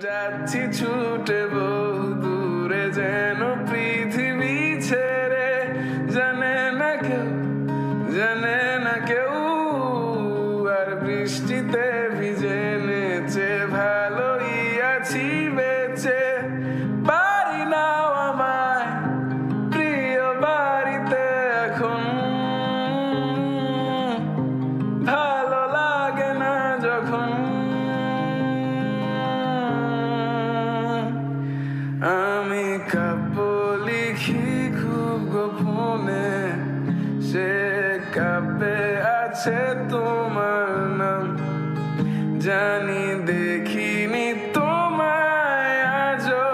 যাচ্ছি ছুটে বহু দূরে যেন পৃথিবী ছেড়ে, জানে না কেউ আর বৃষ্টিতে ভিজে নেচে ভালোই আছি বেঁচে। পারি নাও আমায় প্রিয় বাড়িতে এখন, ভালো লাগে না যখন আমি কাব্য লিখি খুব গোপনে, সে কাব্যে আছে তোমার নাম। জানি দেখিনি তোমায় আজও,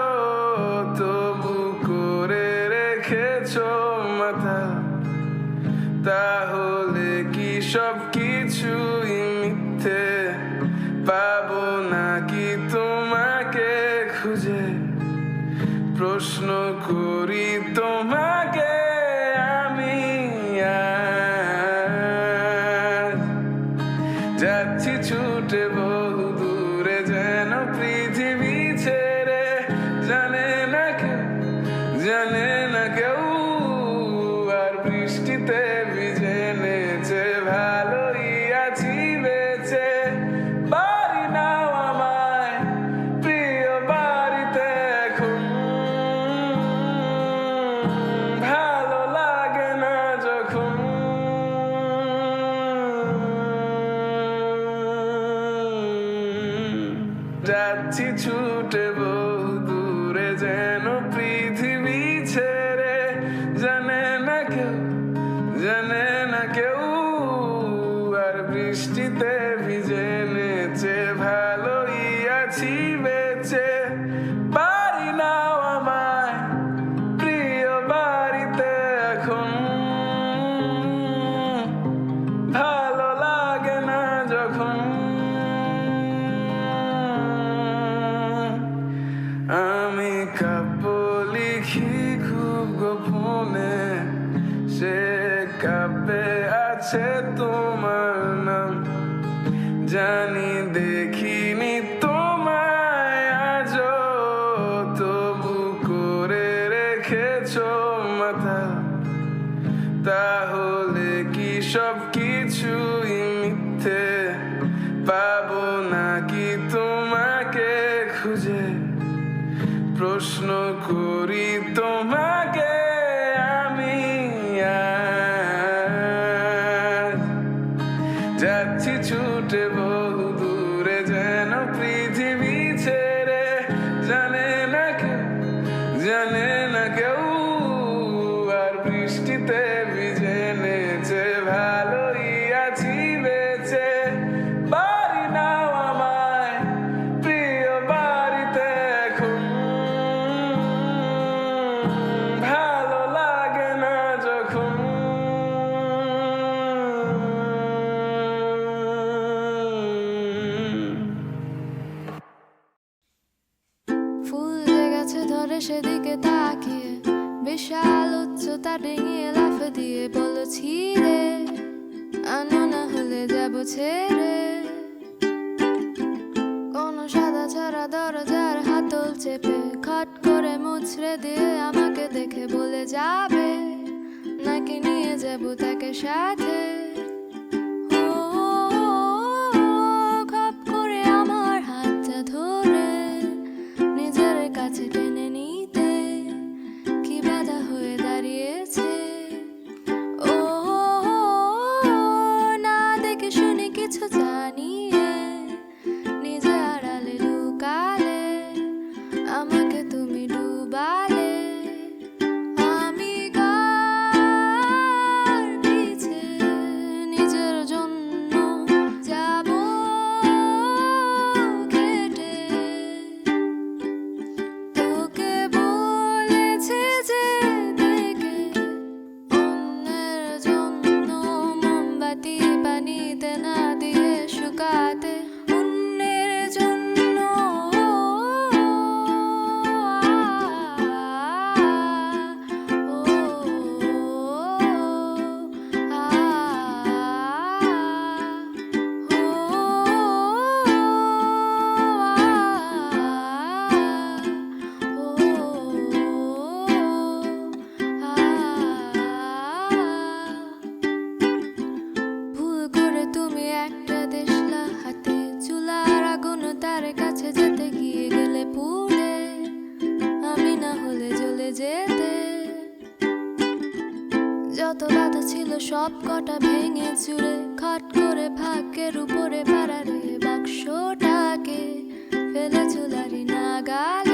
তবু করে রেখেছো মাথা। তাহলে কি সব কিছুই মিথ্যে? পাবো নাকি তোমাকে খুঁজে? প্রশ্ন করি তোমাকে আমি আজ। যাচ্ছি ছুটে বহু দূরে যেন পৃথিবী ছেড়ে, জানে না কেউ আর বৃষ্টিতে ভিজে নেচে ভালোই আছি বেঁচে। বাড়ি নাও আমায় প্রিয় বাড়িতে এখন, ভালো লাগে না যখন যাচ্ছি ছুটে বহু দূরে যেন পৃথিবী ছেড়ে, জানে না কেউ আর বৃষ্টিতে ভিজে নেচে ভালোই আছি বেঁচে। পারি নাও আমায় প্রিয় বাড়িতে এখন, ভালো লাগে না যখন আমি কাব্য লিখি খুব গোপনে, সে কাব্যে আছে তোমার নাম। জানি দেখিনি তোমায় আজও, তবু করে রেখেছো মাথা। তাহলে কি সব কিছুই মিথ্যে? পাবো নাকি তোমাকে খুঁজে? প্রশ্ন করি তোমাকে আমি আজ। যাচ্ছি ছুটে বহু দূরে যেন পৃথিবী ছেড়ে, জানে না কেউ আর বৃষ্টিতে ভিজে নেচে ভালোই আছি বেঁচে। বাড়ি নাও আমায় প্রিয় বাড়িতে এখন, ভালো লাগে না যখন ফুল জেগেছে ধরে সেদিকে তাকিয়ে, বিশাল উচ্চতা ডিঙিয়ে লাফ দিয়ে বলছি রে, আনো না হলে যাবো ছেড়ে। কোন সাদা ছাড়া দরজার হাতল চেপে খট করে মুচড়ে দিয়ে আমাকে দেখে বলে যাবে, নাকি নিয়ে যাবো তাকে সাথে। খপ করে আমার হাতটা ধরে নিজের কাছে টেনে নিতে কি বাধা হয়ে দাঁড়িয়েছে। ও না দেখে শুনে কিছু জানিয়ে নিজে আড়ালে লুকালে আমাকে তুমি ডুবালে। আমি কার পিছে নিজের জন্য যাব খেটে, তোকে যেতে গিয়ে গেলে পুড়ে, আমি না হলে জ্বলে যেতে। যত বাধা ছিল সব কটা ভেঙে চুরে খট করে ভাগ্যের উপরে পাড়ারে বাক্সটাকে ফেলে চুলারি নাগালে।